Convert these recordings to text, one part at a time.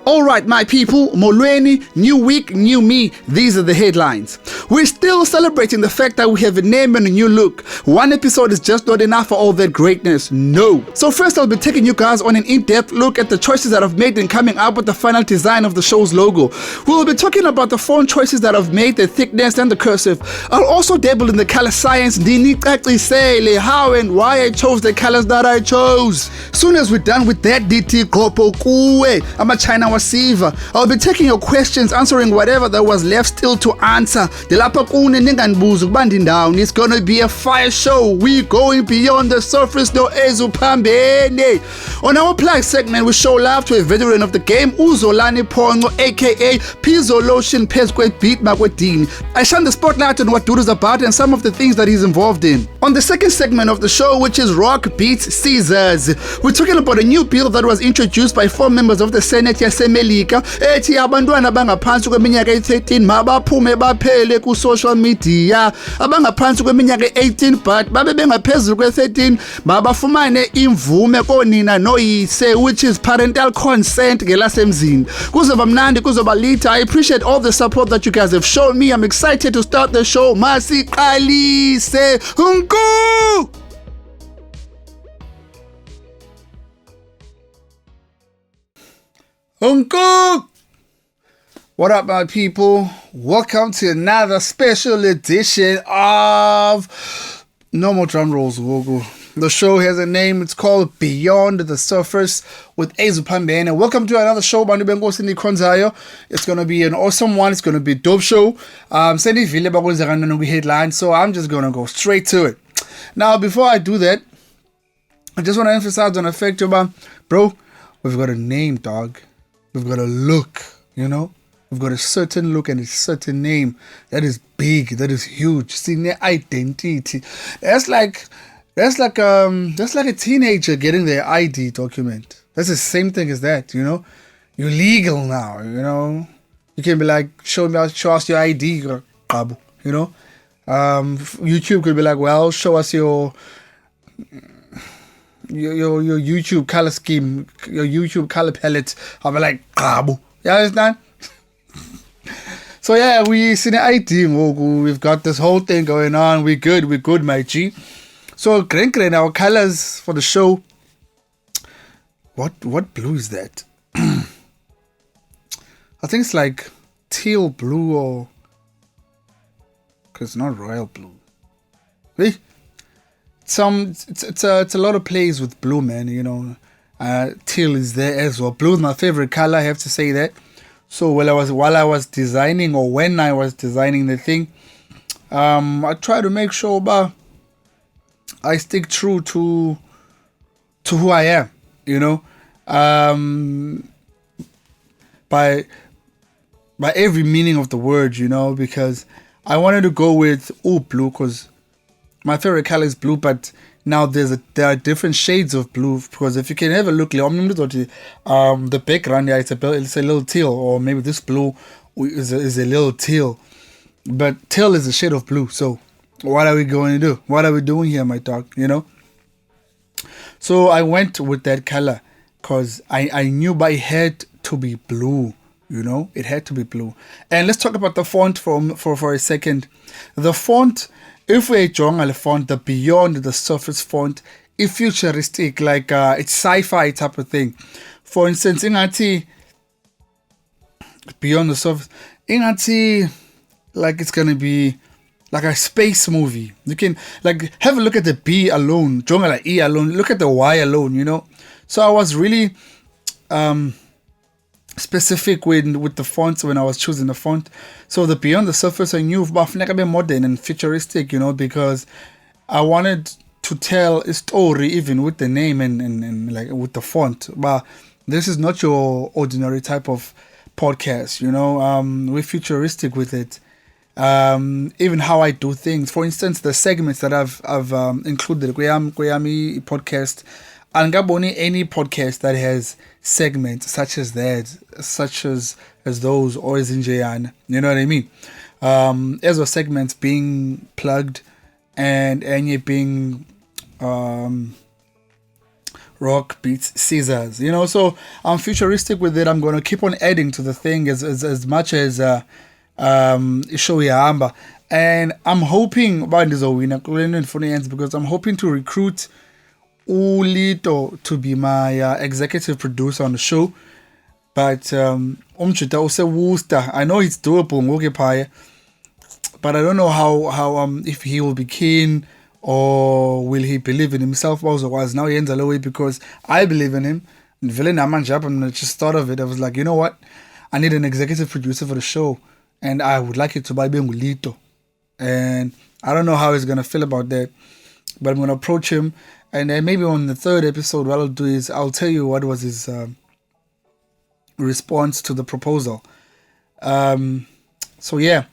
Alright, my people, Molweni, new week, new me. These are the headlines. We're still celebrating the fact that we have a name and a new look. One episode is just not enough for all that greatness. No. So first I'll be taking you guys on an in-depth look at the choices that I've made in coming up with the final design of the show's logo. We'll be talking about the font choices that I've made, the thickness and the cursive. I'll also dabble in the color science, how and why I chose the colors that I chose. Soon as we're done with that DT Kopo Kuwe, I'm a China Wasiva. I'll be taking your questions, answering whatever that was left still to answer. It's gonna be a fire show. We going beyond the surface, no ezupambene. On our plug segment, we show love to a veteran of the game, Uzolani Pongo, aka Pizzo Lotion Pezque Beat Makwedini. I shine the spotlight on what Dude is about and some of the things that he's involved in. On the second segment of the show, which is Rock Beats Caesars, we're talking about a new bill that was introduced by 4 members of the Senate yasemelika ethi abantwana abangaphansi kweminyaka e-13 mabaphume baphele ku-social media. Abangaphansi kweminyaka e-18 but babe bengaphezulu kwe-13 mabafumane imvume konina noyise, which is parental consent ngelasemzini. Kuzoba mnandi, kuzoba lita. I appreciate all the support that you guys have shown me. I'm excited to start the show. Masiqalise unku. Uncle! What up, my people? Welcome to another special edition of No More Drum Rolls, Wogo. The show has a name. It's called Beyond the Surface with Ezupambene. Welcome to another show. It's going to be an awesome one. It's going to be a dope show. Headline, so I'm just going to go straight to it. Now, before I do that, I just want to emphasize on the fact, bro, we've got a name, dog. We've got a look, you know. We've got a certain look and a certain name that is big, that is huge. See, identity. That's like a teenager getting their ID document. That's the same thing as that, you know. You're legal now, you know. You can be like, show us your ID, you know. YouTube could be like, well, show us your YouTube color scheme, your YouTube color palette. I'll be like, Qabu. You understand? So yeah, we see the ID. We've got this whole thing going on. We're good, my G. So our colors for the show. What blue is that? I think it's like teal blue, or because it's not royal blue. Hey? It's a lot of plays with blue, man, you know. Teal is there as well. Blue is my favorite color, I have to say that. So when I was designing the thing, I try to make sure I stick true to who I am, you know. By every meaning of the word, you know, because I wanted to go with blue because my favorite color is blue, but now there are different shades of blue. Because if you can have a look, the background, yeah, it's a little teal, or maybe this blue is a little teal. But teal is a shade of blue. So what are we going to do? What are we doing here, my dog? You know. So I went with that color because I knew by it had to be blue. You know, it had to be blue. And let's talk about the font for a second. The font. If we're drawing font, the Beyond the Surface font is futuristic, like it's sci-fi type of thing. For instance, ingati Beyond the Surface, ingati like it's gonna be like a space movie. You can like have a look at the B alone, drawing like E alone, look at the Y alone, you know. So I was really specific with the fonts when I was choosing the font. So the Beyond the Surface, I knew about modern and futuristic, you know, because I wanted to tell a story even with the name and like with the font. But this is not your ordinary type of podcast, you know. We're futuristic with it. Even how I do things. For instance, the segments that I've included, Kweyami podcast. Angaboni any podcast that has segments such as that, such as those, or as in Jayan, you know what I mean? As well, segments being plugged and being rock beats scissors, you know. So I'm futuristic with it. I'm going to keep on adding to the thing as much as show ihamba. And I'm hoping about this winner because I'm hoping to recruit Ulito to be my executive producer on the show. But umchita use Worcester. I know it's doable ngoke, but I don't know how if he will be keen or will he believe in himself. Also, was now he ends a way because I believe in him. And villain Amanjap, and I just thought of it. I was like, you know what? I need an executive producer for the show, and I would like it to be Ulito. And I don't know how he's gonna feel about that, but I'm gonna approach him, and then maybe on the third episode, what I'll do is I'll tell you what was his response to the proposal. So yeah,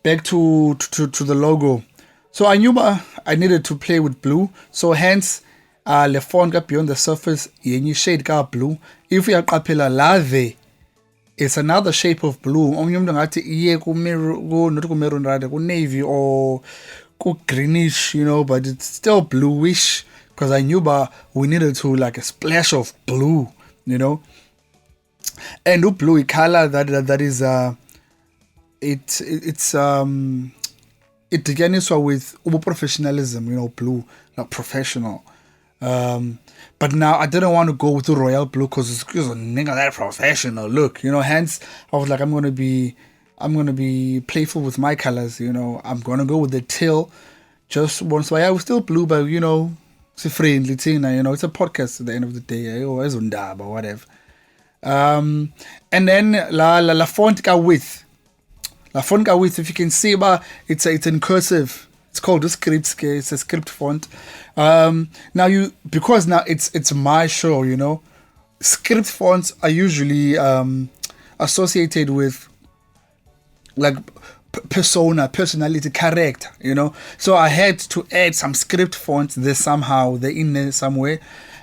back to the logo. So I knew I needed to play with blue, so hence the font got beyond the surface yenye shade got blue. If we are kapela lave, it's another shape of blue. Omnye umuntu ngathi iye not ku-maroon rather, ku-navy or ku-greenish, you know, but it's still bluish because I knew we needed to like a splash of blue, you know. And blue a color that is it begins with professionalism, you know, blue, like professional. But now I didn't want to go with the royal blue because it's a nigga that professional look, you know. Hence I was like, I'm gonna be playful with my colors, you know. I'm gonna go with the teal just once. So I was still blue, but you know, it's a friendly thing, you know. It's a podcast at the end of the day, or whatever. And then la font ka width. La font ka width, if you can see, it's in cursive. It's called the script. It's a script font. Now because now it's my show, you know. Script fonts are usually associated with like personality, character, you know. So I had to add some script fonts there somehow. They're in there somewhere.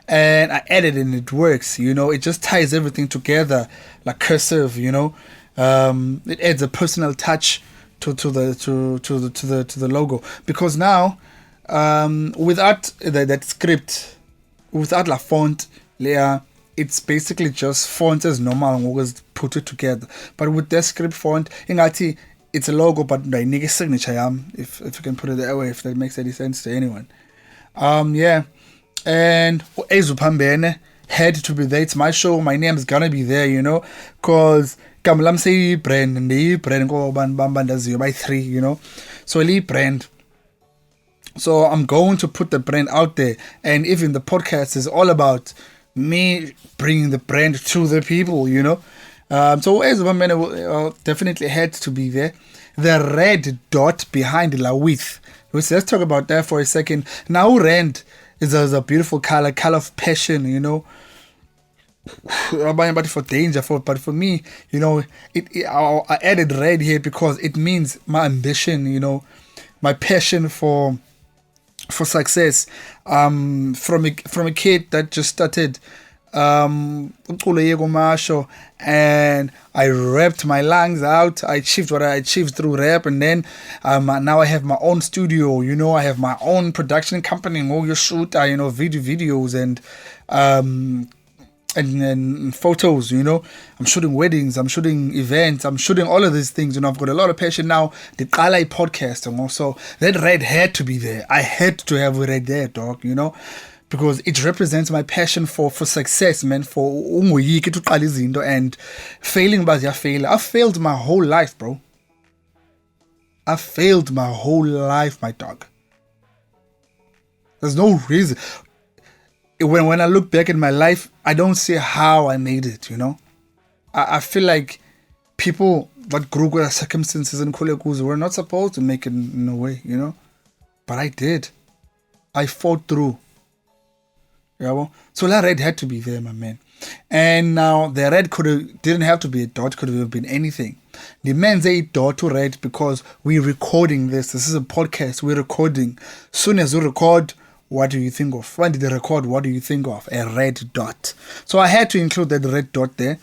And I added and it works, you know. It just ties everything together like cursive, you know. It adds a personal touch to the logo, because now without that script, without la font layer, it's basically just font as normal and was put it together. But with that script font, ingati it's a logo, but I need a signature. If you can put it that way, if that makes any sense to anyone. Yeah. And Ezupambene had to be there. It's my show. My name is gonna be there, you know, because Kamlam say brand and the brand go by 3, you know. So Lee brand. So I'm going to put the brand out there, and even the podcast is all about me bringing the brand to the people, you know. So Ezupambene definitely had to be there. The red dot behind la width. Let's talk about that for a second. Now red is a beautiful color of passion, you know. But for danger, but for me, you know, I added red here because it means my ambition, you know, my passion for success. From a kid that just started and I rapped my lungs out. I achieved what I achieved through rap, and then now I have my own studio, you know. I have my own production company, and all your shoot, you know, videos and photos, you know. I'm shooting weddings, I'm shooting events, I'm shooting all of these things, you know. I've got a lot of passion now. The Kala podcast, and also that red had to be there. I had to have red there, dog, you know, because it represents my passion for success, man, for and failing, but I fail. I failed my whole life, bro. I failed my whole life, my dog. There's no reason. When I look back in my life, I don't see how I made it, you know. I feel like people that grew with circumstances and were not supposed to make it in a way, you know. But I did. I fought through. Yeah, well, so that red had to be there, my man. And now the red didn't have to be a dot, could have been anything. The man say dot to red because we're recording this. This is a podcast. We're recording. Soon as we record, what do you think of? When did they record? What do you think of? A red dot. So I had to include that red dot there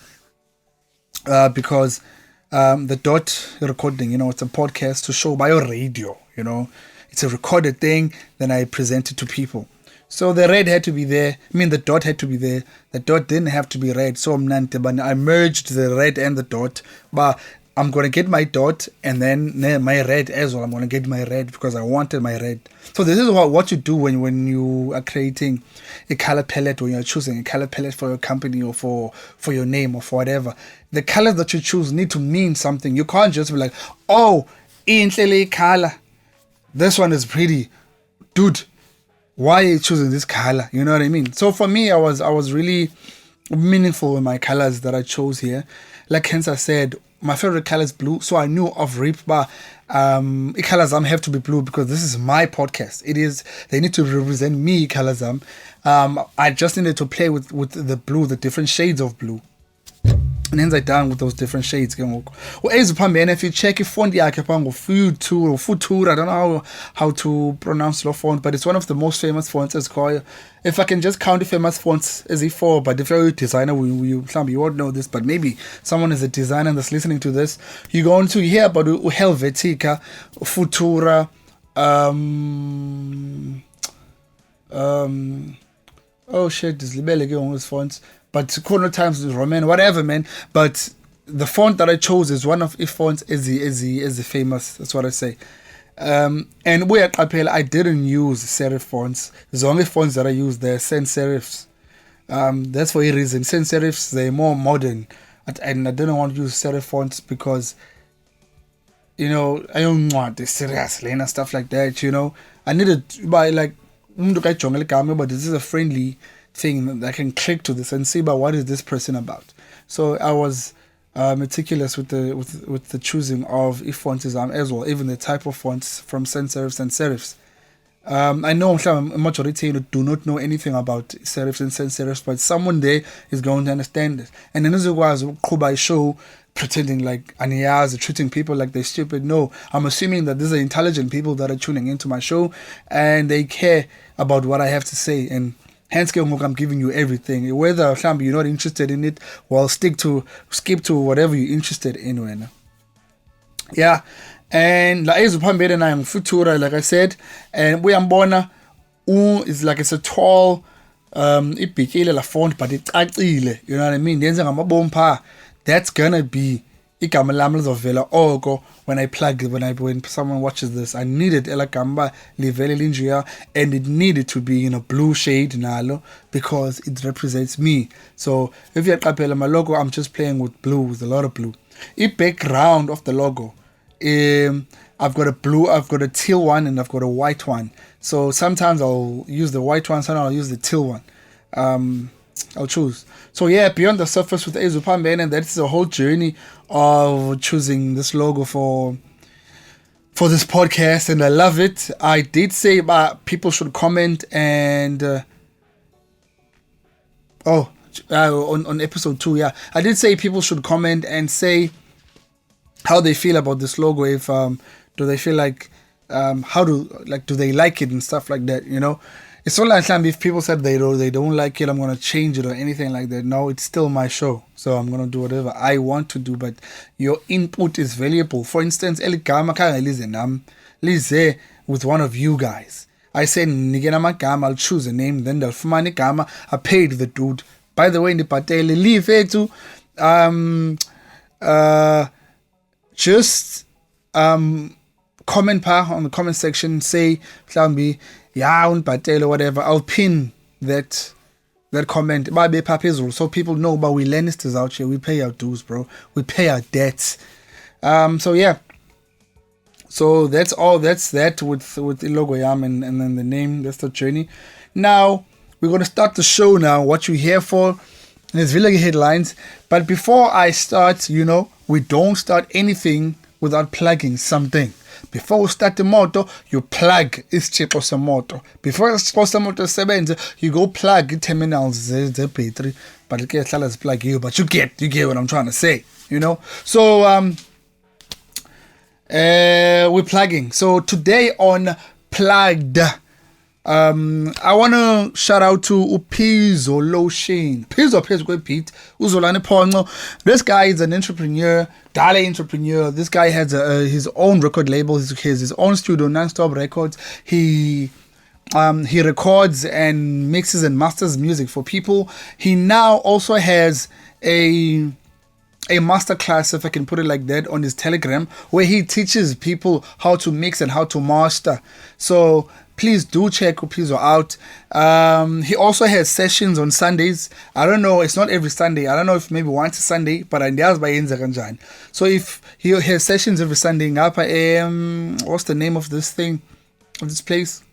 because the dot recording, you know, it's a podcast to show by your radio, you know. It's a recorded thing, then I present it to people. So the red had to be there. I mean, the dot had to be there. The dot didn't have to be red. So I merged the red and the dot. But I'm going to get my dot and then my red as well. I'm going to get my red because I wanted my red. So this is what you do when you are creating a color palette, when you're choosing a color palette for your company or for your name or for whatever. The colors that you choose need to mean something. You can't just be like, oh, inhlele color. This one is pretty. Dude, why are you choosing this color? You know what I mean? So for me, I was really meaningful in my colors that I chose here. Like hence I said, my favorite color is blue. So I knew of Reap, but colors have to be blue because this is my podcast. They need to represent me, colors. I just needed to play with the blue, the different shades of blue. And hence I done with those different shades. If you check your font, Futura, I don't know how to pronounce the font, but it's one of the most famous fonts. It's called, if I can just count the famous fonts as E4, but if you're a designer, you won't know this, but maybe someone is a designer that's listening to this, you're going to hear about Helvetica, Futura, oh shit, this libele on those fonts. But Corner Times is Roman, whatever, man. But the font that I chose is one of the fonts is the famous. That's what I say. And we at Apple, I didn't use serif fonts. The only fonts that I use there sans serifs. That's for a reason. Sans serifs, they're more modern, and I didn't want to use serif fonts because, I don't want the serious lane and stuff like that. I needed to buy like but this is a friendly thing that I can click to this and see about what is this person about. So I was meticulous with the choosing of fonts as well, even the type of fonts from sans serifs and serifs. I know a majority do not know anything about serifs and sans serifs, but someone there is going to understand it. And then as it was Kubai show pretending like Aniyaz treating people like they're stupid. No, I'm assuming that these are intelligent people that are tuning into my show and they care about what I have to say, and hence I'm giving you everything. Whether you're not interested in it, well, skip to whatever you're interested in. When yeah, and like Futura, like I said, and we ambona is like it's a tall la font, but it's you know what I mean? That's gonna be igama lami lizovela oko when someone watches this. I needed elagamba livele linjia, and it needed to be in a blue shade nalo because it represents me. So if you have my logo, I'm just playing with blue, with a lot of blue. The background of the logo, I've got a teal one and I've got a white one. So sometimes I'll use the white one, sometimes I'll use the teal one. I'll choose. So yeah, Beyond the Surface with Ezupamben, and that's the whole journey of choosing this logo for this podcast, and I love it. I did say people should comment and on episode 2, yeah, I did say people should comment and say how they feel about this logo. If do they feel like do they like it and stuff like that, It's not like if people said they don't like it, I'm going to change it or anything like that. No, it's still my show. So I'm going to do whatever I want to do. But your input is valuable. For instance, Lize with one of you guys. I said, I'll choose a name. Then they'll find a I paid the dude. By the way, in the patele, leave it to just comment on the comment section. Say, yeah, or whatever. I'll pin that comment. So people know, but we Lannisters out here. We pay our dues, bro. We pay our debts. So yeah. So that's all. That's that with the logo yam and then the name. That's the journey. Now we're gonna start the show. Now, what you're here for? There's really headlines. But before I start, we don't start anything without plugging something. Before we start the motor, you plug isitshixo semoto. Before isitshixo semoto sebenze, you go plug the terminals, the battery. But it gets a plug you, but you get what I'm trying to say, So we're plugging. So today on Plugged, I want to shout out to Upizo Lotion. Pizo Pete Uzolani Pongo. This guy is an entrepreneur, Dale entrepreneur. This guy has his own record label. He has his own studio, Non-Stop Records. He he records and mixes and masters music for people. He now also has a masterclass, if I can put it like that, on his Telegram, where he teaches people how to mix and how to master. So please do check Upizo out. He also has sessions on Sundays. I don't know, it's not every Sunday. I don't know if maybe once a Sunday, but I know by Kanjani. So if he has sessions every Sunday, what's the name of this thing, of this place?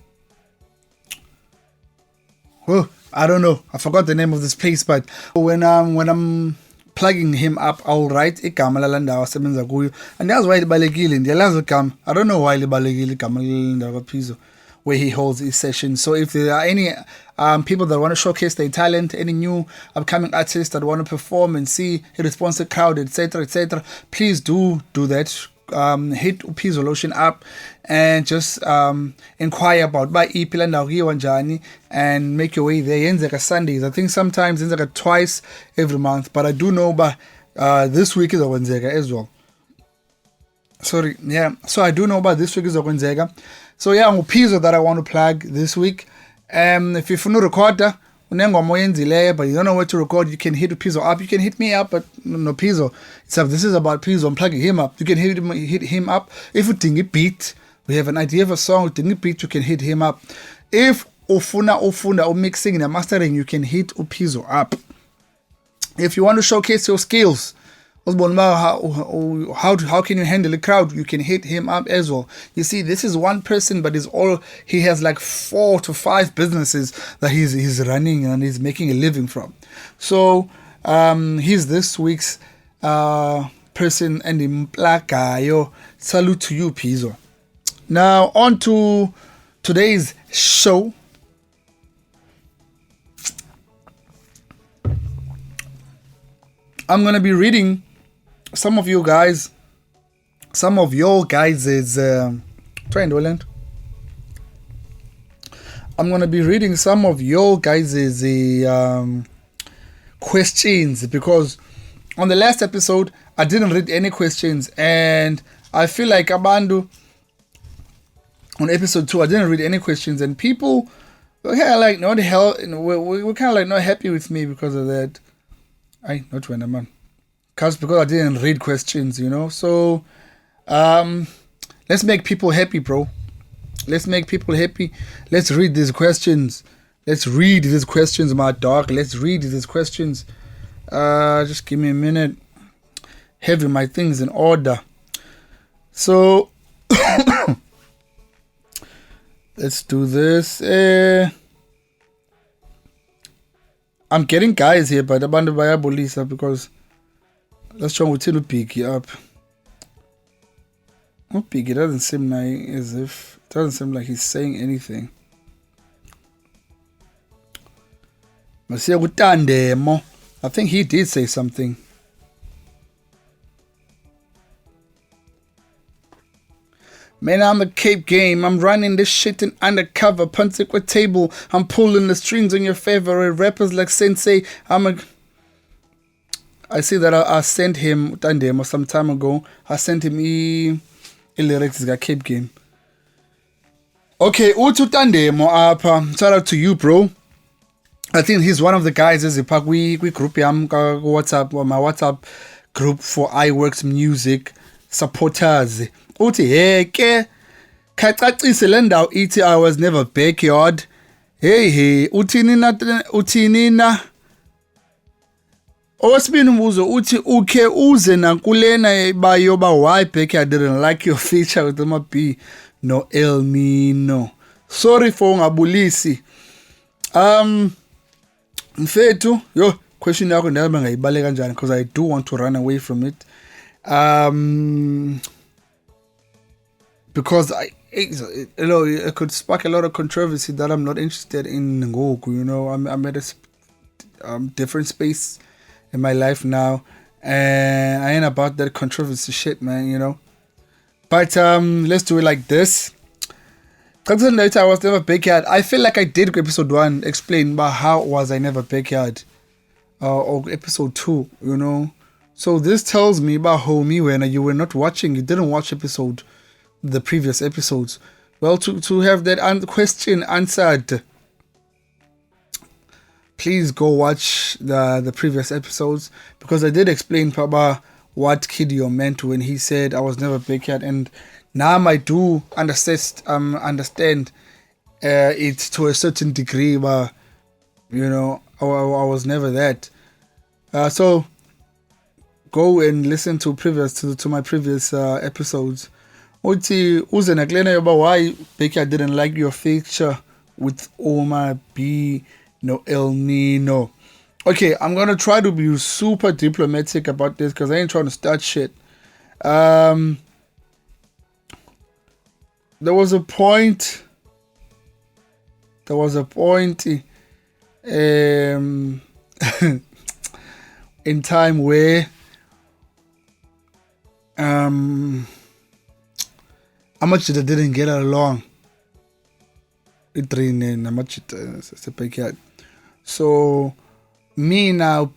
Oh, I don't know. I forgot the name of this place, but when I'm plugging him up, I'll write igama lalandawo asebenza kuyo, and that's why libalekile. Ndiyalazi igama. I don't know why libalekile igama lalandawo kaPhizo, where he holds his sessions. So if there are any people that want to showcase their talent, any new upcoming artists that want to perform and see a responsive crowd, etc., please do that. Hit Uphizo Lotion up and just inquire about by Wanjani and make your way there. Yenzeka Sundays. I think sometimes Yenzeka twice every month, but I do know by this week is a Wenzeka as well. Sorry, yeah. So I do know about this week is a Wenzeka. So yeah, Uphizo that I want to plug this week. If you're from recorder, but you don't know where to record, you can hit Uphizo up. You can hit me up, but no Pizzo. This is about Pizzo. I'm plugging him up. You can hit him up. If you think it beat, we have an idea of a song, think it beat, you can hit him up. If ofunda or mixing and mastering, you can hit Uphizo up. If you want to showcase your skills, how can you handle a crowd, you can hit him up as well. You see, this is one person, but he has like 4 to 5 businesses that he's running and he's making a living from. So he's this week's person, and implakayo. Salute to you, Pizzo. Now on to today's show. I'm gonna be reading some of your guys' I'm gonna be reading some of your guys' questions, because on the last episode I didn't read any questions, and I feel like Abandu on episode 2 I didn't read any questions, and people were kind of like we're kind of like not happy with me because of that. Not when I'm on. Because I didn't read questions, So, let's make people happy, bro. Let's make people happy. Let's read these questions. My dog. Let's read these questions. Just give me a minute. Having my things in order. So, let's do this. I'm getting guys here, but Abantu bayabulisa because let's try to Biggie up. Not Biggie, doesn't seem like he's saying anything. I think he did say something. Man, I'm a Cape game. I'm running this shit in undercover. Puntic with table. I'm pulling the strings on your favorite rappers like Sensei. I see that I sent him Tandemo some time ago. I sent him lyrics got Cape game. Okay, Utu Tandemo up. Shout out to you, bro. I think he's one of the guys as a pack we group WhatsApp or my WhatsApp group for iWorks music supporters. Uti heke kacacise le ndawo ithi I was never backyard. Hey uthini na Osibini umbuzo uthi ukhe uze nakulena bayoba why backyard didn't like your feature with my B no El Nino. Sorry for ungabulisi. Mfethu yo question yakho ndaba ngayibale kanjani, because I do want to run away from it. Because it could spark a lot of controversy that I'm not interested in. I'm at a different space in my life now, and I ain't about that controversy shit, man. But let's do it like this. I was never backyard. I feel like I did episode 1 explain about how was I never backyard, or episode 2. So this tells me about homie when you were not watching. You didn't watch the previous episodes. Well, to have that question answered, please go watch the previous episodes, because I did explain Papa what Kidio meant when he said I was never backyard, and now I do understand it to a certain degree, but you know I was never that. So go and listen to my previous episodes. Uthi uze nakulena yoba why Becky didn't like your feature with Oma B no El Nino. Okay, I'm gonna try to be super diplomatic about this because I ain't trying to start shit. There was a point in time where Amachita didn't get along. So me now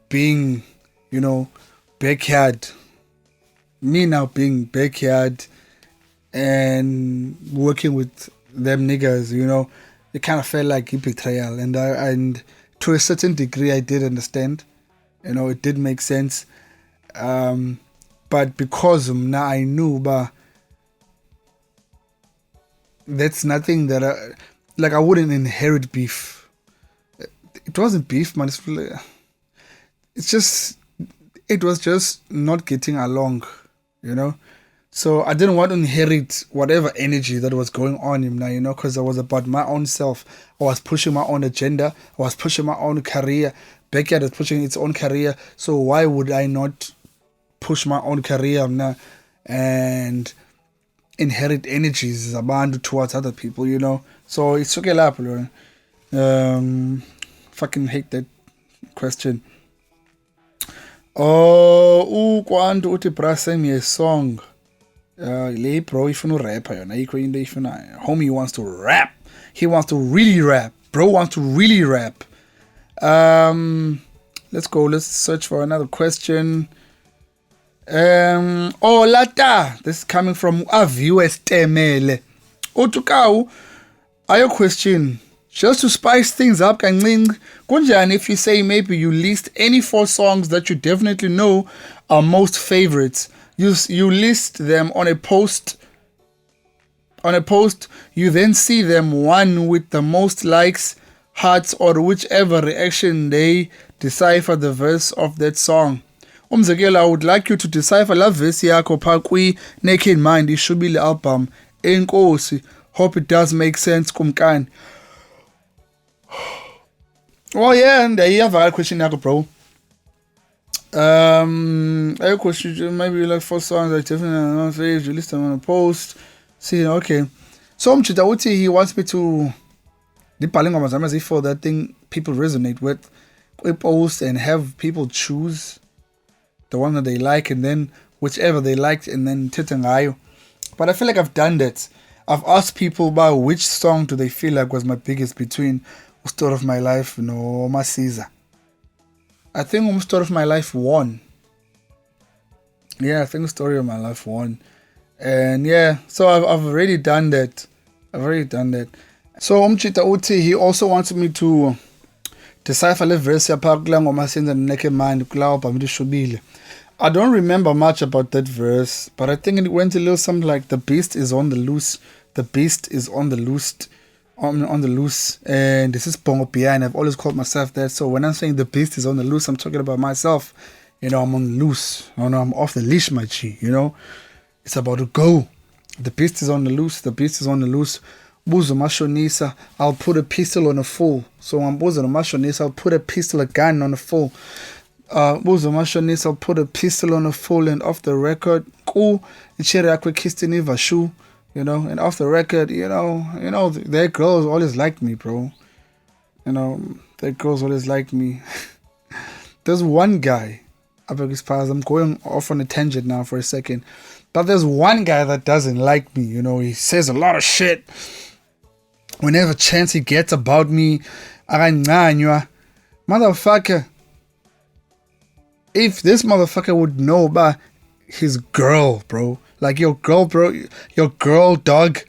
being, backyard and working with them niggas, it kind of felt like a betrayal, and to a certain degree I did understand, it did make sense, but because now I knew, but that's nothing that I wouldn't inherit beef. It wasn't beef, man. It was just not getting along, So I didn't want to inherit whatever energy that was going on in now, because I was about my own self. I was pushing my own agenda. I was pushing my own career. Backyard was pushing its own career. So why would I not push my own career now and inherit energies towards other people, So it's okay, fucking hate that question. Oh, Kwantu uti bra send me a song. Le bro ifuna rap yona ikho into ifuna. Homie wants to rap. He wants to really rap. Bro wants to really rap. Let's go. Let's search for another question. Lata. This is coming from Avius Temele. Utukau, ayo question. Just to spice things up, Kunjani, if you say maybe you list any 4 songs that you definitely know are most favorites. You list them on a post. You then see them one with the most likes, hearts, or whichever reaction they decipher the verse of that song. Umzekelo, I would like you to decipher la verse yakho phakwi Naked Mind ishubile album Enkosi. Hope it does make sense, kumkani. Oh yeah, and I have a question yakho, bro. I question maybe like 4 songs I definitely on page, you list them on a post. See, okay. So Umchita uthi he wants me to for that thing people resonate with, post and have people choose the one that they like, and then whichever they liked, and then tithangayo. But I feel like I've done that. I've asked people about which song do they feel like was my biggest between Story of My Life no Masiza. I think Story of My Life won. Yeah, I think Story of My Life won. And yeah, so I've already done that. So Umchita uthi he also wanted me to decipher the verse yapakula ngoma senza Naked Mind kulawo bhamile shubile. I don't remember much about that verse, but I think it went a little something like the beast is on the loose. The beast is on the loose. On the loose. And this is Bongo Piano. I've always called myself that. So when I'm saying the beast is on the loose, I'm talking about myself. I'm on the loose. I'm off the leash, my G. It's about to go. The beast is on the loose. The beast is on the loose. Buzo mashonisa, I'll put a pistol on a fool. So I'm buzo mashonisa, I'll put a gun on a fool. Buzo mashonisa, I'll put a pistol on a fool, and off the record, cool. Vashu, and off the record, their girls always liked me, bro. Their girls always liked me. There's one guy, I'm going off on a tangent now for a second, but there's one guy that doesn't like me. He says a lot of shit whenever chance he gets about me. Motherfucker, if this motherfucker would know about his girl, bro, like your girl, bro, your girl, dog,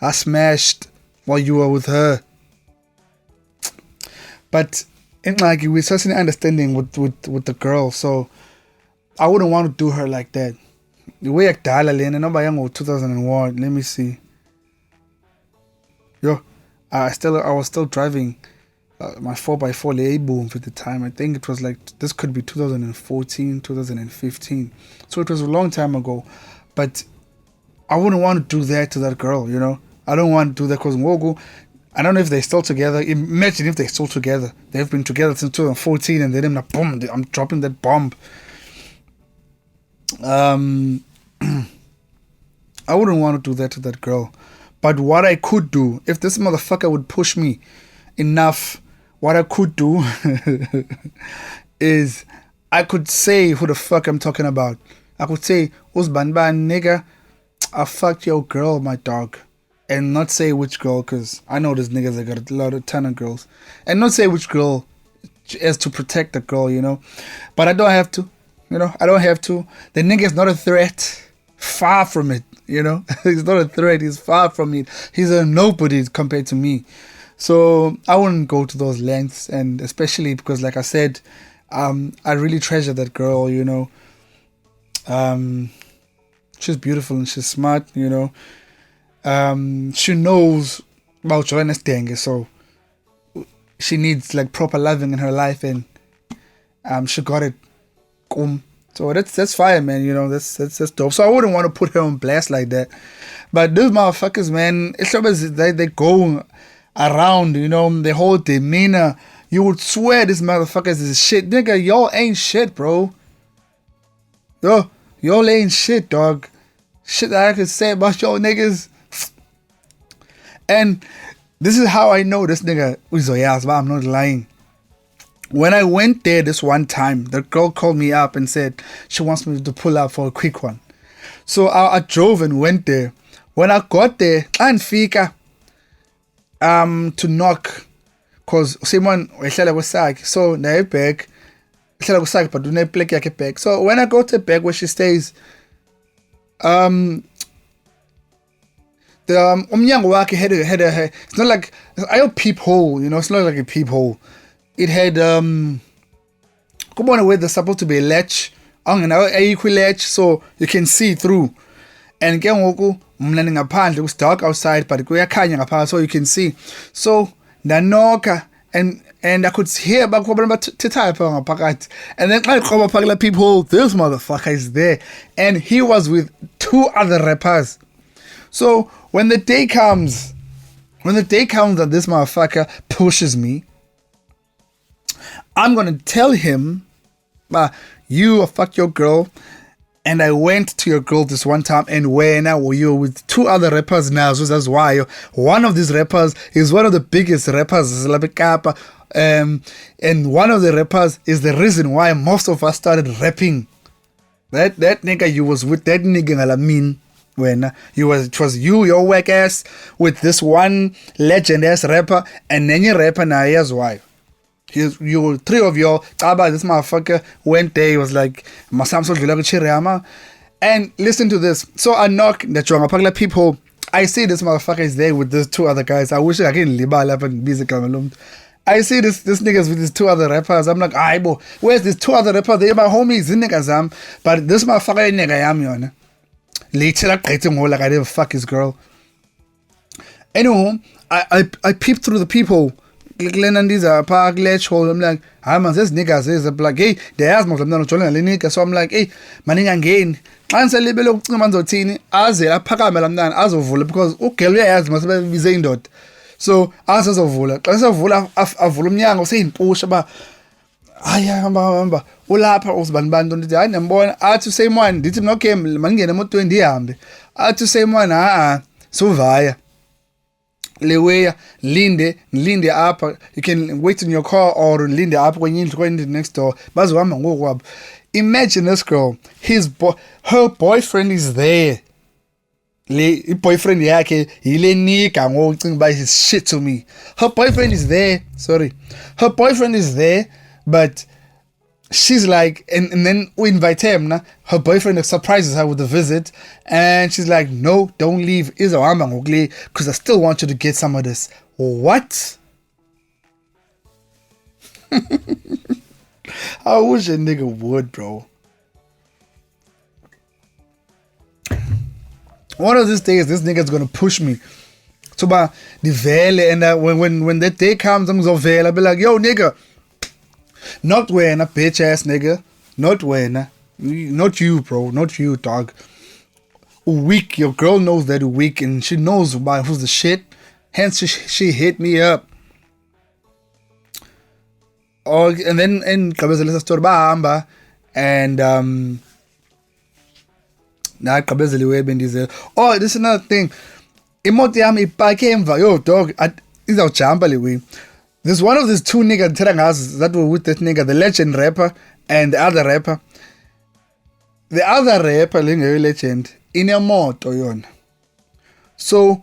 I smashed while you were with her. But in like we're such an understanding with the girl, so I wouldn't want to do her like that. The way I dial in and nobody young 2001. Let me see. Yo, I was still driving my 4x4 Lay Boom at the time. I think it was like this could be 2014, 2015. So it was a long time ago. But I wouldn't want to do that to that girl, you know. I don't want to do that because Ngoku, I don't know if they're still together. Imagine if they're still together. They've been together since 2014 and then boom, I'm dropping that bomb. I wouldn't want to do that to that girl. But what I could do, if this motherfucker would push me enough, what I could do is I could say who the fuck I'm talking about. I could say, Uzbanban nigga, I fucked your girl, my dog. And not say which girl, because I know there's niggas that got a ton of girls. And not say which girl as to protect the girl, you know. But I don't have to. You know, I don't have to. The nigga is not a threat. Far from it, you know. He's not a threat. He's far from it. He's a nobody compared to me. So I wouldn't go to those lengths. And especially because, like I said, I really treasure that girl, you know. She's beautiful and she's smart, you know. She knows about Johannesburg, so she needs like proper loving in her life, and she got it. So that's fire, man. You know, that's dope. So I wouldn't want to put her on blast like that. But those motherfuckers, man, it's always they go around, you know, their whole demeanor. You would swear this motherfuckers is shit, nigga. Y'all ain't shit, bro. Y'all ain't shit, dog. Shit that I could say about y'all niggas. And this is how I know this nigga Uzoyas, but I'm not lying. When I went there this one time, the girl called me up and said she wants me to pull up for a quick one. So I drove and went there. When I got there, and fika to knock, cause someone so na back, but do not play back. So when I go to the back where she stays, the umnyango wakhe had a it's not like a peephole, you know, it's not like a peephole. It had come on where there's supposed to be a latch, a equal latch, so you can see through. And again, it was dark outside, but so you can see. So Nanoka and I could hear about and then I come up people, this motherfucker is there, and he was with two other rappers. So when the day comes that this motherfucker pushes me, I'm gonna tell him, you fuck your girl, and I went to your girl this one time, and when you were with two other rappers now, so that's why one of these rappers is one of the biggest rappers, and one of the rappers is the reason why most of us started rapping. That nigga you was with, that nigga Alamin. When it was you, your whack ass, with this one legend ass rapper, and then your rapper now here's why. You three of y'all, this motherfucker went there, he was like, and listen to this. So I knock the Chonga people. I see this motherfucker is there with these two other guys. I wish I can libal up and busy. I see this niggas with these two other rappers. I'm like, aibo, where's these two other rappers? They're my homies, niggas, but this motherfucker nigga yam. Later, I didn't fuck his girl. Anyway, I peeped through the people. I'm like, this niggas is like, hey, they asked me, I'm not nigga. So I'm like, hey, maning again. And say, libelo, manzotini, aze, I pack up, I'm done, as of because, okay, we asked myself, be saying that. So, as of Vula, a volume, was saying, push about. Ulapha usibandibani ndithi hayi ndiyambona athi uSayman ndithi okay mandingene emotweni ndihambe athi uSayman suvaya leweya linde apha, you can wait in your car or linde apha kwenye indlu kwenye next door bazohamba ngokwabo. Imagine this girl, her boyfriend is there, boyfriend yakhe yile nika ngocinga uba is shit to me. Her boyfriend is there, but she's like, and then we invite him. Her boyfriend surprises her with a visit, and she's like, "No, don't leave. Because I still want you to get some of this." What? I wish a nigga would, bro. One of these days, this nigga's gonna push me to my the veil, and when that day comes, I'm gonna veil. I'll be like, "Yo, nigga, not when a bitch ass nigga, not when, not you, bro, not you, dog. Weak, your girl knows that you're weak, and she knows about who's the shit. Hence, she hit me up." Oh, and then Kabezela story bahamba, and na Kabezela webendize. Oh, this is another thing. Imoto yami ipake emva. Yo, dog, izawujumpa le way. There's one of these two niggas that were with that nigga, the legend rapper and the other rapper. The other rapper, linge legend, inemoto yona. So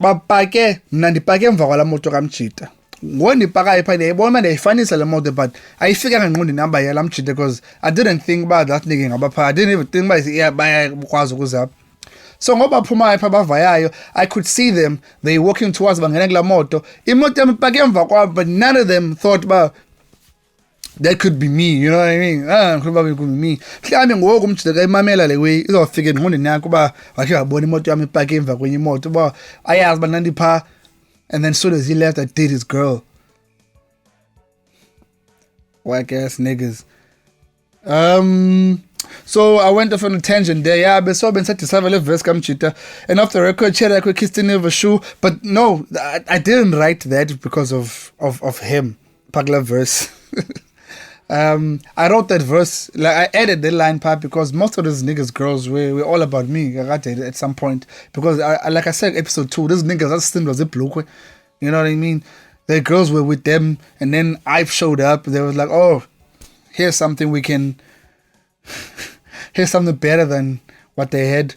bapake, mna ndipake emva kwala moto kamchita. Ngondipaka ipha yayibona manje ayifanisa le moto, but ayifika ngqondweni namba yala mchita, because I didn't think about that nigga ngabapha. I didn't even think about bayakwazi ukuzapha. So ngoba phuma ipha bavayayo, I could see them, they walking towards bangena kula moto. Imoto yami ipake emva kwabo, but none of them thought about that could be me, you know what I mean? Could be me. Mhlawumbe ngoku umjida kayimamela le way izofika engqondweni yakho ba wakhe wabona imoto yami ipake emva kwenye imoto ba ayazi ba nandipha. And then as soon as he left, I did his girl. Whack ass niggas. So I went off on a tangent there. Yeah, but so been set to have a verse come cheater. And after the record, I could kiss the never shoe. But no, I didn't write that because of him. Pagla verse. I wrote that verse, like I added the line part because most of those niggas girls were all about me. I got it at some point because like I said, episode 2, those niggas that's still was a bloke. You know what I mean? The girls were with them, and then I showed up. They was like, "Oh, here's something we can, here's something better than what they had."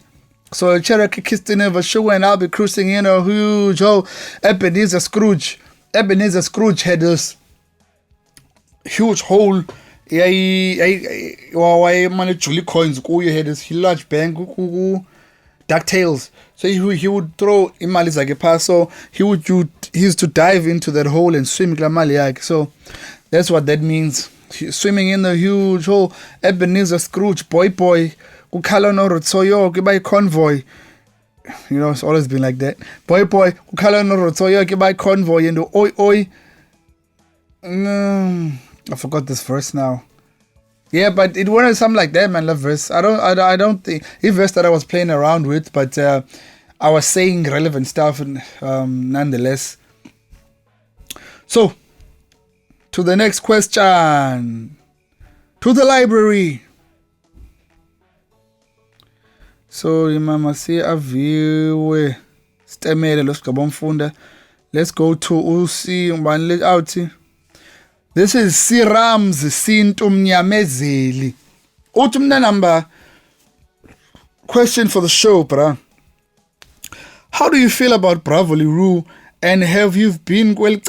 So Cherokee kissed in a shoe, and I'll be cruising in a huge Ebenezer Scrooge. Ebenezer Scrooge had this huge hole. Why managed Julie coins? You had this large bank, DuckTales. So he would throw imali like a pass. So he used to dive into that hole and swim like. So that's what that means. Swimming in the huge hole. Ebenezer Scrooge, boy, ukhala no rotsoyo ke by convoy. You know, it's always been like that. Boy, ukhala no rotsoyo ke by convoy and oi. I forgot this verse now. Yeah, but it wasn't something like that, man. Love verse. I don't think it verse that I was playing around with, but I was saying relevant stuff, nonetheless. So, to the next question. To the library. So, mama say aviwe stemele lo sigabomfunda. Let's go to usi umbani out. This is Sirams Sintu Mnyamezeli. Utumna number question for the show, bruh. How do you feel about Bravo Liru? And have you been like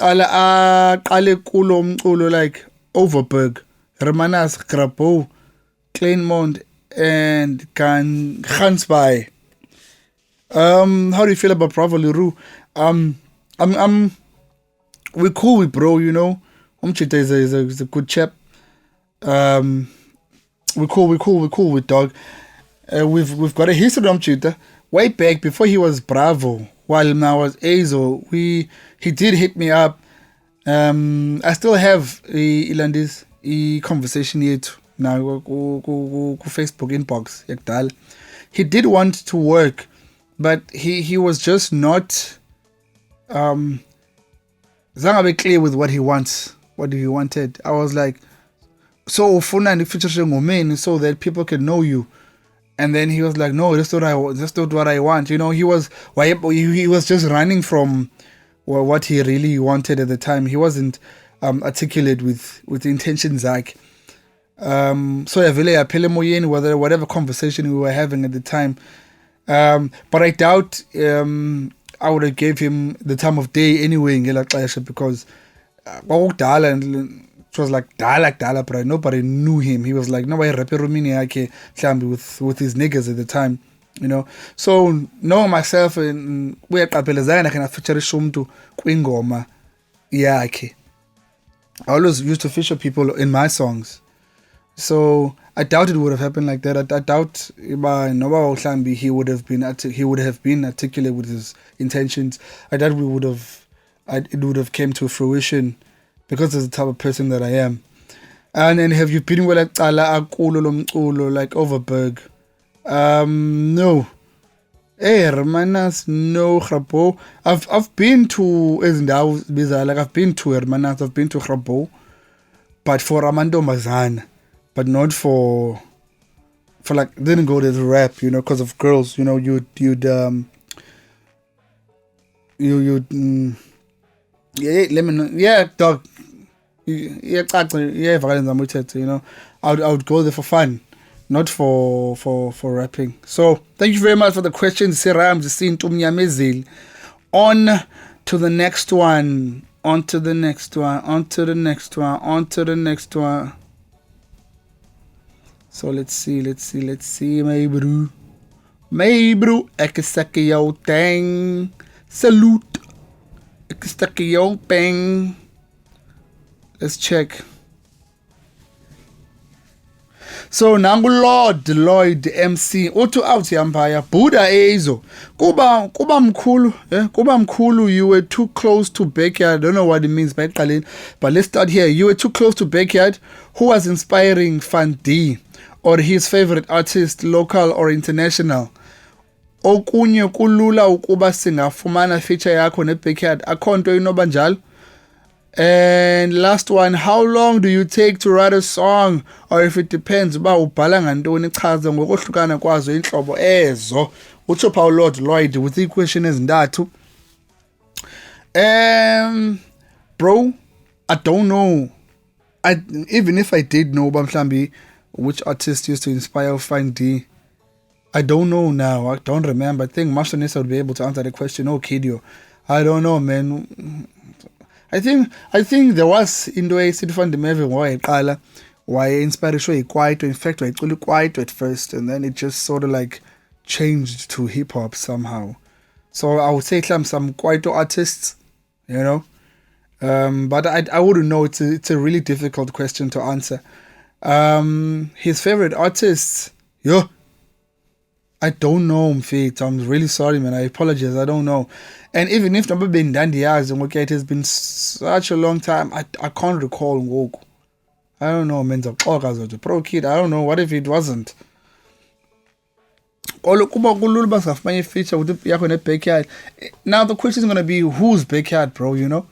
Overberg, Remanas, Grabo, Kleinmond, and Gansby? How do you feel about Bravo Liru? We're cool with bro, you know. Umchita is a good chap. We're cool with dog. We've got a history of Umchita way back before he was Bravo. While I was Azo, he did hit me up. I still have Ilandis conversation yet now Facebook inbox yakdal. He did want to work, but he was just not zangabe clear with what he wants. What he wanted. I was like, so ufuna ni feature ngomeni so that people can know you. And then he was like, no, that's not what I want. You know, he was just running from what he really wanted at the time. He wasn't articulate with the intentions like. So I really appeal moyeni whatever conversation we were having at the time. But I doubt I would have gave him the time of day anyway in Gela Clash because and It was like dala, but nobody knew him. He was like nobody rapper rumini yake with his niggas at the time, you know. So knowing myself and uyaqaphelezana kana featureisha umuntu kwingoma yakhe. I always used to feature people in my songs. So I doubt it would have happened like that. I doubt Noba Ohlambi he would have been articulate with his intentions. I doubt it would have came to fruition because of the type of person that I am. And then have you been like Overberg? No. Hermanas, no Grabo. I've been to I've been to Hermanas, I've been to Grabo, but for Amando Mazan, but not for like didn't go to the rap, you know, because of girls, you know, you'd dog. You know, I would go there for fun, not for rapping. So thank you very much for the questions. On to the next one. On to the next one. So let's see, my bro. Ek sak jou tang. Salute. Ek sak jou peng. Let's check. So nangu Lloyd MC uthi out yampaya Buddha ezo kuba mkhulu you were too close to backyard. I don't know what it means by Qalin, but let's start here. You were too close to backyard. Who was inspiring Fan D or his favorite artist, local or international? Okunye kulula ukuba singafumana feature yakho ne backyard akho nto inoba njalo. And last one, how long do you take to write a song, or if it depends uba ubhala ngantoni chaza ngokuhlukana kwazo inhlobo ezo. Utsho pha Lord Lloyd with iiquestion ezintathu. Bro, I don't know. Even if I did know uba mhlambi which artist used to inspire Find D, I don't know now. I don't remember. I think Master would be able to answer the question. Oh, Kidio, I don't know, man. I think there was into a city fund why inspiration quiet. In fact, I really quiet at first, and then it just sort of like changed to hip hop somehow. So I would say some quiet artists, you know, but I wouldn't know. It's a really difficult question to answer. His favorite artists, I don't know, Mfit. I'm really sorry, man. I apologize. I don't know. And even if I've been done the years and it has been such a long time, I can't recall Ngoku. I don't know, man. The pro kid. I don't know. What if it wasn't? Feature with the backyard. Now the question is gonna be whose backyard, bro? You know,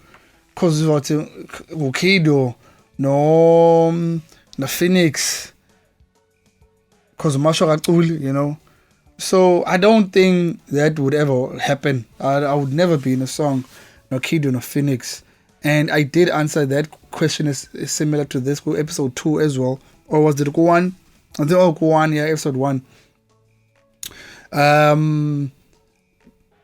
because what Ukido, no, the Phoenix, because Masho, you know. So I don't think that would ever happen. I would never be in a song, no Kido, no Phoenix. And I did answer that question is similar to this episode 2 as well. Or was it Go1? I think Go1, yeah, episode 1.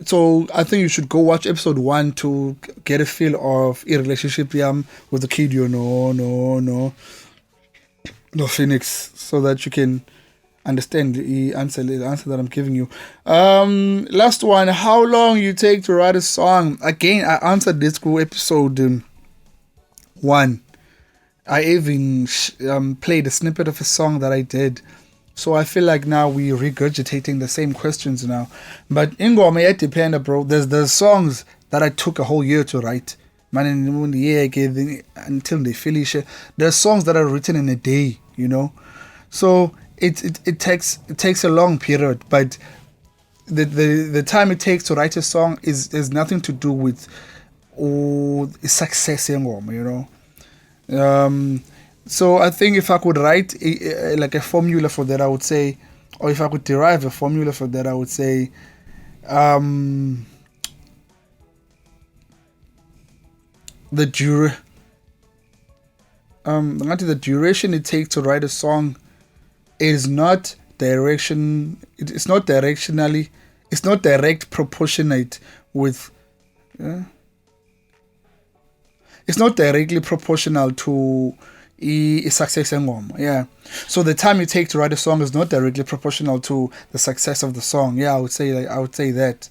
So I think you should go watch episode 1 to get a feel of a relationship with the Kido, no Phoenix, so that you can understand the answer that I'm giving you. Last one, how long you take to write a song? Again, I answered this episode 1. I even played a snippet of a song that I did. So I feel like now we're regurgitating the same questions now. But ingoma it depends, bro. There's songs that I took a whole year to write. Man, in the year until they finish it. There's songs that are written in a day, you know. So it takes a long period, but the time it takes to write a song has nothing to do with success, you know. So I think if I could write like a formula for that, I would say, or if I could derive a formula for that, I would say, the duration it takes to write a song is not it's not direct proportionate with it's not directly proportional to success engoma. Yeah. So the time you take to write a song is not directly proportional to the success of the song. Yeah, I would say that,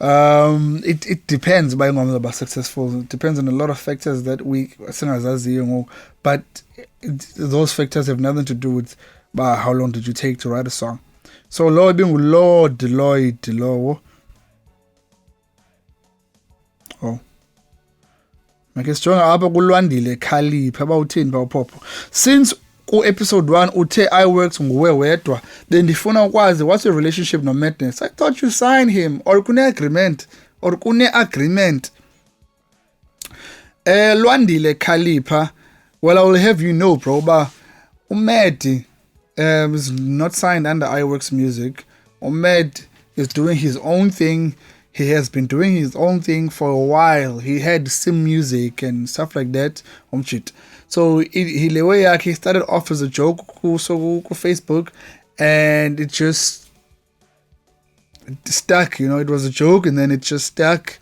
it depends by ingoma about successful. It depends on a lot of factors that we but those factors have nothing to do with how long did you take to write a song. So Lord being Lord Lloyd Law. Oh. Make stronger apha kulwandile Khalipha bawuthini bawuphopho. Since ku episode 1 uthe iWorks nguwe wedwa, bendifuna ukwazi what's your relationship no Madness. I thought you signed him or kune agreement. Lwandile Khalipha, well, I will have you know, bro, ba Umedi is not signed under iWorks Music. Umed is doing his own thing. He has been doing his own thing for a while. He had sim music and stuff like that. So he started off as a joke on Facebook, and it just stuck. It was a joke, and then it just stuck.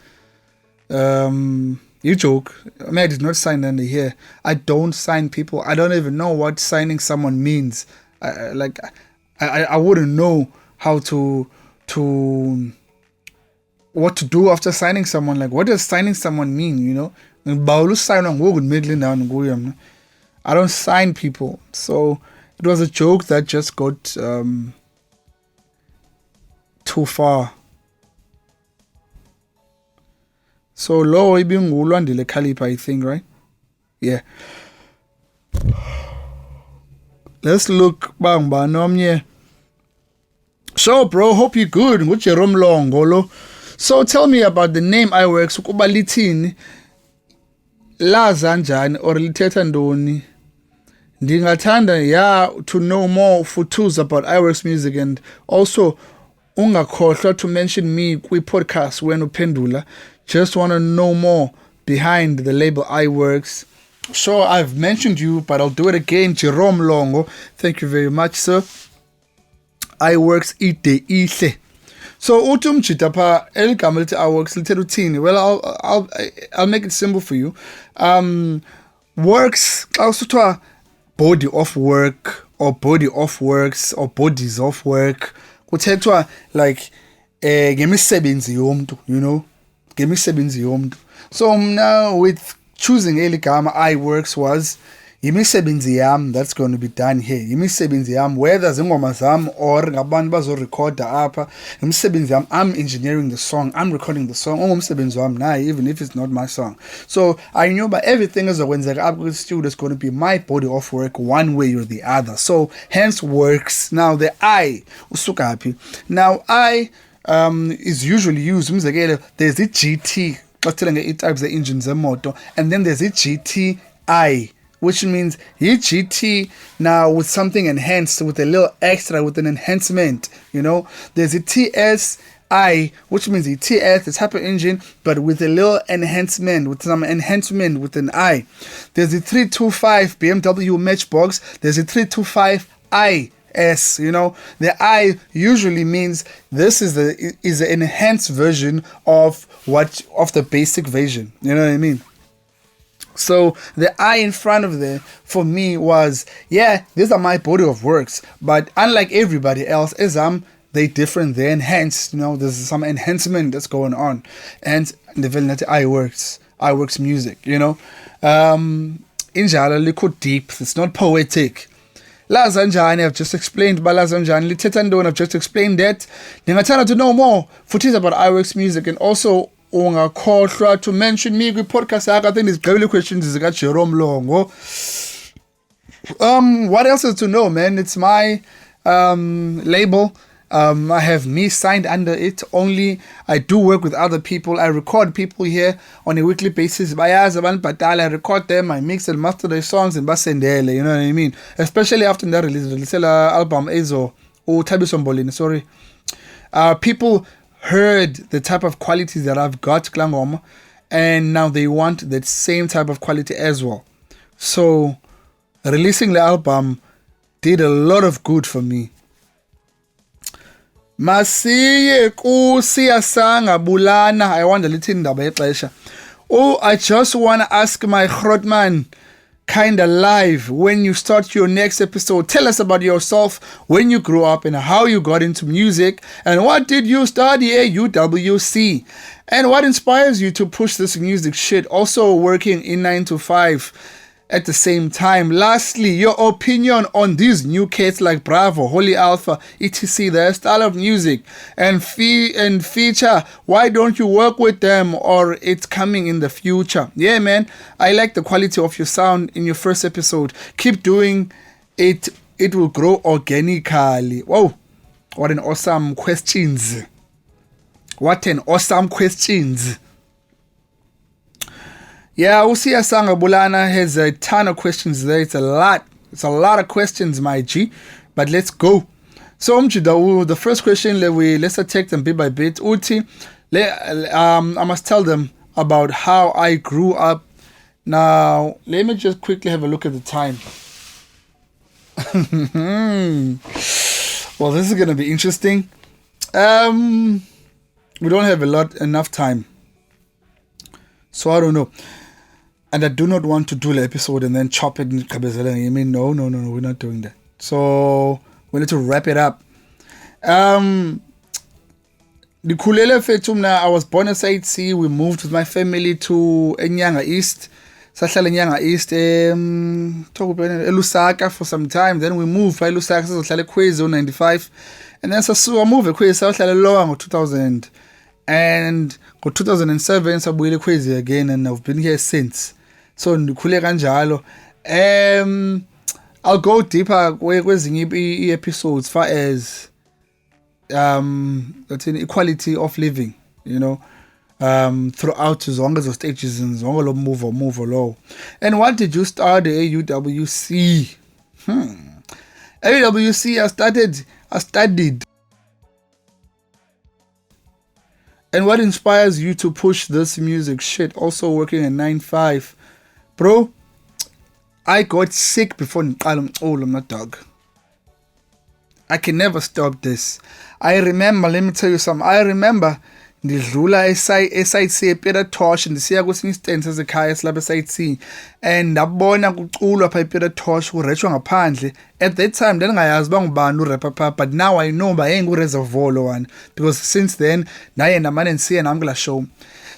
You joke. Ahmed is not signed under here. I don't sign people. I don't even know what signing someone means. I wouldn't know how to what to do after signing someone. Like, what does signing someone mean? I don't sign people. So it was a joke that just got too far. So lo ibingulwandile Khalipha, I think, right? Yeah. Let's look bang banomnye. So bro, hope you're good. Jerome Longolo. So tell me about the name iWorks. Ukuba lithini, laza njani or lithetha ntoni? Ndingathanda to know more futus about iWorks Music, and also ungakhohlwa to mention me kwi-podcast when uphendula. Just want to know more behind the label iWorks. Sure, I've mentioned you, but I'll do it again. Jerome Longo. Thank you very much, sir. iWorks ide ihle. So utumchita pa eligama lithi iWorks lithetha uthini? Well, I'll make it simple for you. Works xa usithiwa body of work or body of works or bodies of work, kuthethwa like ngemisebenzi yomntu, ngemisebenzi yomntu. So now with choosing eligama iWorks was yimisebenzi yam that's going to be done here. Yimisebenzi yam, whether zingoma zam or ngabantu bazorecorda apha. Yimisebenzi yam, I'm engineering the song, I'm recording the song. Ungumsebenzi wam naye, even if it's not my song. So I knew but everything ezokwenzeka apha kwi-studio is going to be my body of work one way or the other. So hence works. Now the I usuka happy. Now I is usually used. There's a GT, types the engines motor, and then there's a GTI, which means GT now with something enhanced, with a little extra, with an enhancement. There's a TSI, which means the TS, the type of engine, but with a little enhancement, with some enhancement with an I. There's a 325 BMW Matchbox. There's a 325i. The I usually means this is the enhanced version of the basic version. You know what I mean? So the I in front of there for me was, these are my body of works, but unlike everybody else, they different, they enhanced. There's some enhancement that's going on, and developing iWorks Music. Injala liko deep. It's not poetic. Lazanjani, I've just explained about Lazanjani. Litetandon, I've just explained that. Ningathanda to know more futhi about iWorks Music, and also ungakhohlwa to mention me kwi-podcast yakho. I think these gqibile questions is got Jerome Longo. What else is to know, man? It's my label. I have me signed under it only. I do work with other people. I record people here on a weekly basis. I record them, I mix and master their songs and basendele, you know what I mean? Especially after that release album Ezo or Tabisombolini, sorry. People heard the type of quality that I've got klangoma, and now they want that same type of quality as well. So releasing the album did a lot of good for me. Masiye kusiyasanga bulana. I wonder lithi indaba yexesha. Oh, I just want to ask my Grootman, kinda live, when you start your next episode, tell us about yourself, when you grew up and how you got into music, and what did you study at UWC, and what inspires you to push this music shit, also working in 9 to 5 at the same time. Lastly, your opinion on these new kids like Bravo, Holy Alpha, etc., their style of music and feature. Why don't you work with them, or it's coming in the future? Yeah, man, I like the quality of your sound in your first episode. Keep doing it. It will grow organically. Whoa, what an awesome questions. What an awesome questions. Yeah, Usia Sanga Bulana has a ton of questions there. It's a lot. It's a lot of questions, my G. But let's go. So, the first question, let's take them bit by bit. Uti, I must tell them about how I grew up. Now, let me just quickly have a look at the time. Well, this is going to be interesting. We don't have enough time. So, I don't know. And I do not want to do the episode and then chop it in Kabezela. I mean, no, we're not doing that. So we need to wrap it up. The Kulele Fetumna, I was born at Site C. We moved with my family to Enyanga East. Sahlala Enyanga East, Lusaka for some time. Then we moved by Lusaka to Sahlala Kwezo 95. And then I moved to Kwezo Sahlala Loa 2000. And 2007, so we Kwezo again, and I've been here since. So ndikhule kanjalo. I'll go deeper kwezinye episodes far as equality of living, throughout zonke zo stages and zonke lo move low. And what did you start at UWC? At UWC I studied. And what inspires you to push this music shit? Also working at 9-5. Bro, I got sick before I'm not dog. I can never stop this. I remember, let me tell you something. I remember ndidlula esite C ePeter Tosh ndisiya kwesinye instance ezekhaya silapha esite C, and ndabona kuculwa pha ePeter Tosh kurechwa ngaphandle. At that time ndingayazi uba ngubani urapper pha, but now I know uba yenguReservoir lo one, because since then naye ndamane ndisiya nami kula show.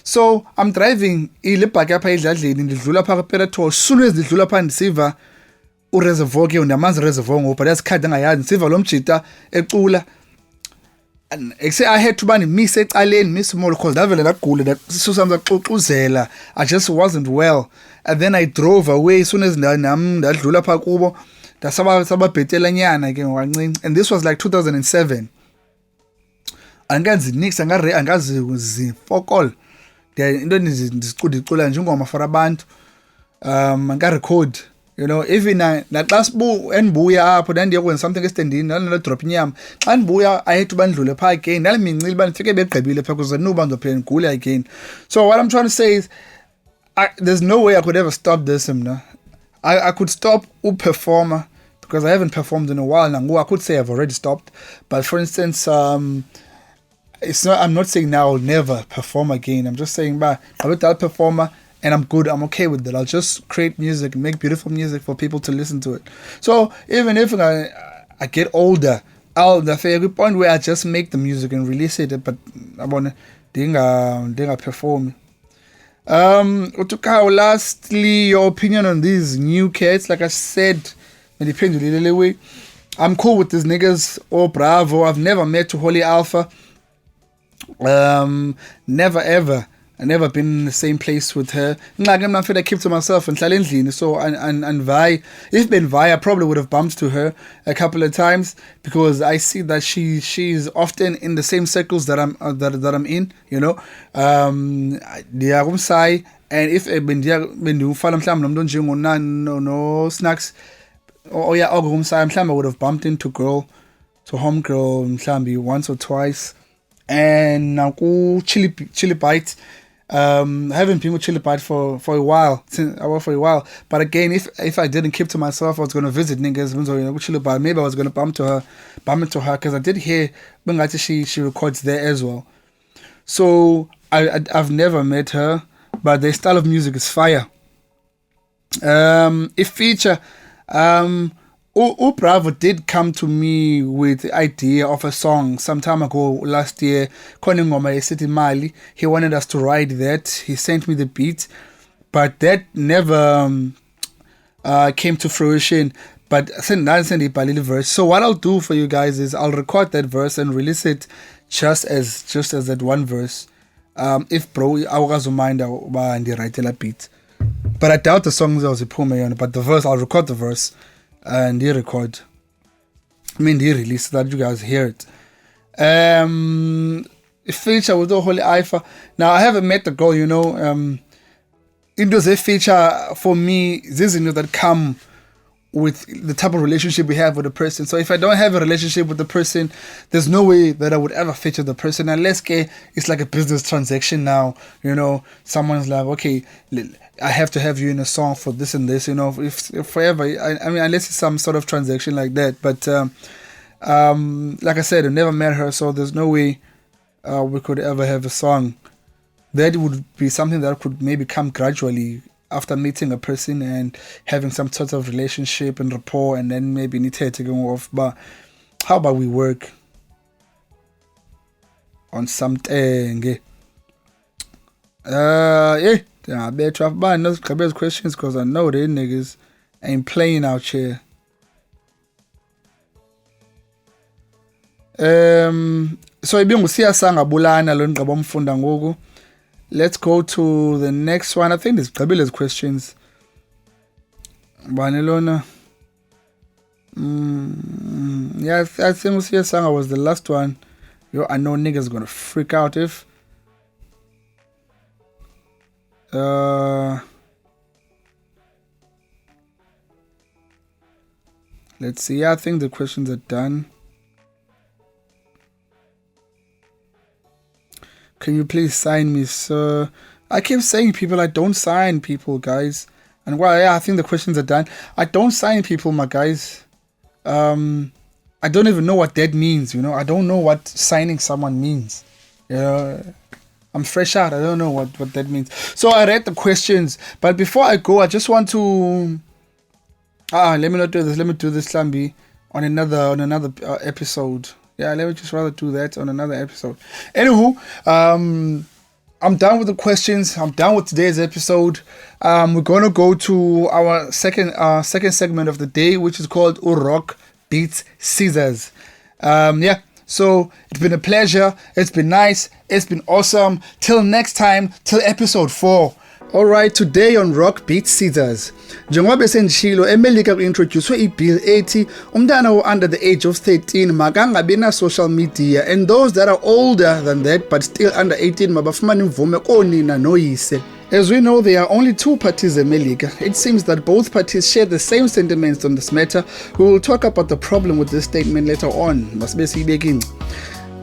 So I'm driving ilebhaki apha edladleni ndidlula pha ePeter Tosh. Soon as ndidlula pha ndisiva uReservoir ke ndamazi uReservoir ngoba lesikhathi engayazi ndisiva lo mjita ecula. And I had to miss it alone, miss more because I just wasn't well. And then I drove away as soon as ndadlula pha kubo sababhetela nyana ke wancinci. And this was like 2007. Angazi nix angazi fokol. Into ndicula nje ngoma for abantu. Angarecord. Even naxasibu endibuya apho ndandiye something estendini nalo drop inyama xa ndibuya I had to bandlule pha again ndalimincile bandifike begqibile pha kuze nuba ndizophela ndigule again. So what I'm trying to say is there's no way I could ever stop this. I could stop performer because I haven't performed in a while now. I could say I've already stopped, but for instance it's not. I'm not saying now I'll never perform again. I'm just saying I'm a performer. And I'm good, I'm okay with that. I'll just create music, make beautiful music for people to listen to it. So even if I get older, I'll the point where I just make the music and release it, but I want to perform. Lastly, your opinion on these new kids. Like I said, I'm cool with these niggas. Oh, Bravo. I've never met Holy Alpha. Never ever. I've never been in the same place with her. I'm not I keep to myself and so and Vi. If been Vi, I probably would have bumped to her a couple of times because I see that she's often in the same circles that I'm in. And if no snacks, I would have bumped into homegirl once or twice. And now chili bite. I haven't been with Chili Bite for a while, But again, if I didn't keep to myself, I was going to visit niggas. Chili Bite. Maybe I was going to bump into her, because I did hear she records there as well. So I've never met her. but their style of music is fire. If feature, Bravo did come to me with the idea of a song some time ago last year. City Mali. He wanted us to write that. He sent me the beat, but that never came to fruition. But I sent a little verse. So what I'll do for you guys is I'll record that verse and release it just as that one verse. If bro, I was mind and write a beat. But I doubt the songs was a poem, but the verse, I'll record the verse and record. The release so that you guys hear it. Feature with the Holy Ifa. Now I haven't met the girl, it was a feature for me, this is that come with the type of relationship we have with the person. So if I don't have a relationship with the person, there's no way that I would ever feature the person unless it's like a business transaction now. Someone's like, okay, I have to have you in a song for this and this, if forever. I mean, unless it's some sort of transaction like that. But like I said, I never met her, so there's no way we could ever have a song. That would be something that could maybe come gradually after meeting a person and having some sort of relationship and rapport, and then maybe need to take off. But how about we work on something? I better have those questions because I know they niggas ain't playing out here. So ibingusiyasanga bulana lo ngqaba umfunda ngoku. Let's go to the next one. I think there's Gabila's questions. Banelona. Yeah, I think Usiyasanga was the last one. I know niggas gonna freak out if. Let's see. I think the questions are done. Can you please sign me, sir? I keep saying people, I don't sign people, guys. And I think the questions are done. I don't sign people, my guys. I don't even know what that means, I don't know what signing someone means. I'm fresh out. I don't know what that means. So I read the questions. But before I go, I just want to... let me not do this. Let me do this, Slambi, on another episode. Yeah, let me just rather do that on another episode. Anywho, I'm done with the questions. I'm done with today's episode. We're gonna go to our second segment of the day, which is called Rock Beats Scissors. So it's been a pleasure. It's been nice. It's been awesome. Till next time. Till episode 4. Alright, today on Rock Beats Scissors. Njengoba sendishilo eMelika ku-introduce i-bill ethi umntana under the age of 13 makangabi na social media, and those that are older than that but still under 18 mabafumana imvume konina noyise. As we know, there are only 2 parties in Melika. It seems that both parties share the same sentiments on this matter. We will talk about the problem with this statement later on.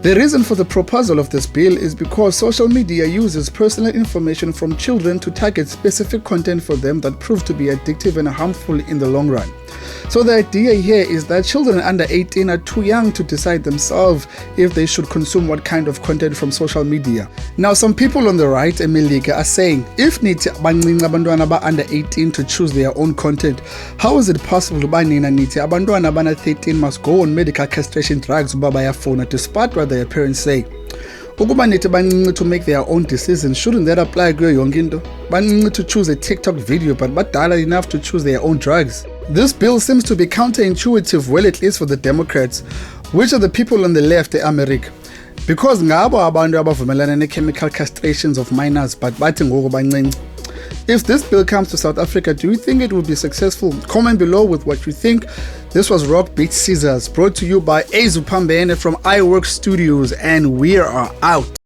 The reason for the proposal of this bill is because social media uses personal information from children to target specific content for them that prove to be addictive and harmful in the long run. So the idea here is that children under 18 are too young to decide themselves if they should consume what kind of content from social media. Now, some people on the right, Emelika, are saying, if nithi abancinci abantwana ba under 18 to choose their own content, how is it possible to nina nithi abantwana abana 13 must go on medical castration drugs uba bayafuna despite what their parents say? Ukuba nithi bancinci to make their own decisions, shouldn't that apply kuyo yonke into? Bancinci to choose a TikTok video but badala enough to choose their own drugs. This bill seems to be counterintuitive, well, at least for the Democrats, which are the people on the left eAmerica. Because ngabo abantu abavumelana ne-chemical castrations of minors but bathi ngoku bancinci. If this bill comes to South Africa, do you think it will be successful? Comment below with what you think. This was Rock Beats Scissors, brought to you by Azu Pambene from iWorks Studios, and we are out.